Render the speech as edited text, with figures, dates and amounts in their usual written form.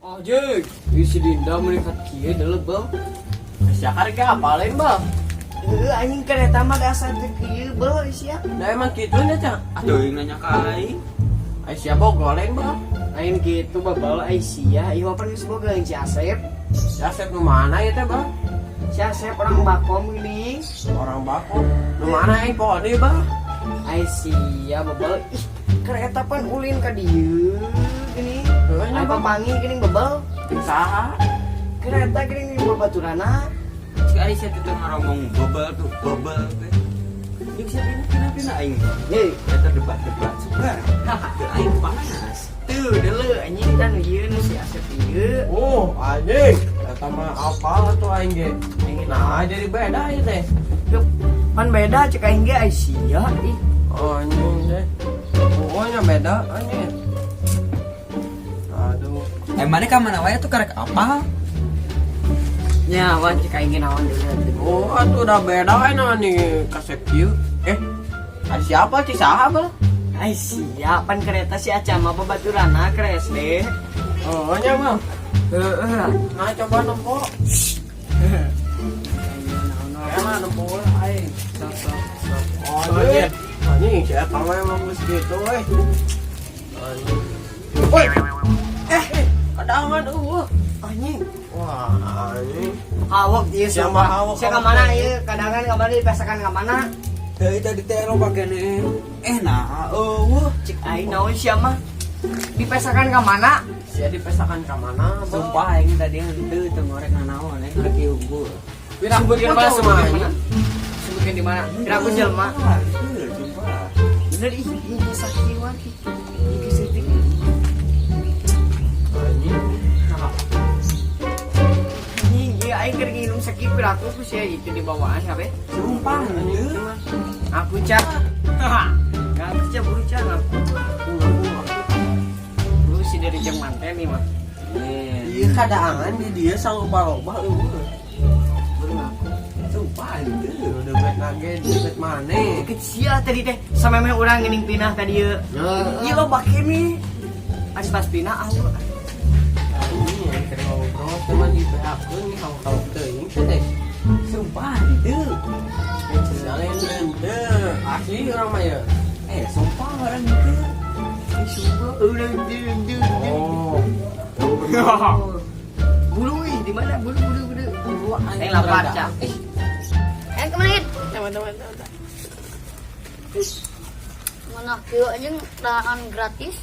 Oh jeng, si Dinda melihat kia dulu bang. Siapa harga apa lain bang? Anjing kereta mah dasar teu kieu beuh sia. Nah emang gitu nya cang. Aduh nanya ka aing. Ay siapa goleng bang? Lain gitu babal Aisyah, ieu apa geus boga si Asep. Si Asep nu mana ya teh bang? Si Asep orang Bakom ini. Orang Bako. Nu mana yang pohon nih bang? Aisyah babal ih kereta pan ulin ka dieu gini. Heunya Ai bang. papangi gini babal. Saha? Kereta gini di babaturana. Si Aisyah teh ngomong bobal tuh, bobal teh. Ini bisa pina aing. Hei, Eta debat-debat suka. Teu aing panas. tuh dulu anjing dan ieu nu si Asep ieu. Oh anjing. Eta mah apa tuh aing ge? Nah jadi beda ya teh. Pan beda cek aing ge Aisyah ih. Oh anjing deh. Pokoknya beda anjing. Aduh. Mana ka mana wae tuh karek apa? Nya wan cek aing ge naon deui. Oh, atuh udah beda kan nih kasep kieu. Ada siapa sih saha bang? Aisyah pan kereta si Aca mah babaturana kres deh. Oh, nya bang. Heeh. Nah, coba nempok. Enak nempok lah, aing. Oh, iya. Anjing, si Eta mah emang geus gitu, weh. Anjing. Woi. Kadangan Anjing. Wah, anjing. Hawak ieu Siapa sumpah. hawak, Sia ka hawak, mana hawak? ieu? Kadangan ka mana dipesakan ka mana? Teu tadi teh lo bagene. Nah, eueuh. Cik aing naon sia mah? Dipesakan ka mana? Sia dipesakan ka mana, Bang? Sumpah aing tadi henteu teu ngorek nanaon aing lagi unggul. Sebutkeun mana semuanya? Sebutkeun di mana? Kira aku jelema. Heuh, sumpah. Bener ih, ini sakiwan ih. Iki seutik. Anjing. Anjing, ieu aing keur nginum sakit piraku ku sia itu di bawaan kabeh. Sumpah heuh. Aku cak. Ngaku cak buru cak ngaku. Lu si dari jeng manten nih mah. Iya kadangan di dia selalu loba eueuh. Buru ngaku. Sumpah itu udah bet lagi bet mana? Kecil tadi teh sampai orang ngening pinah tadi ya. Iya lo pakai nih. Pas pinah aku. Ini yang kena ngobrol teman di PHK nih kalau teuing teh. Sumpah itu. Sekalian rende. Asli orang mah ya. Sumpah orang itu. Sumpah udah dulu. Oh. Bulu ih di mana bulu. Aing lapar cak. Kemarin Teman-teman. mana kio aja dahan gratis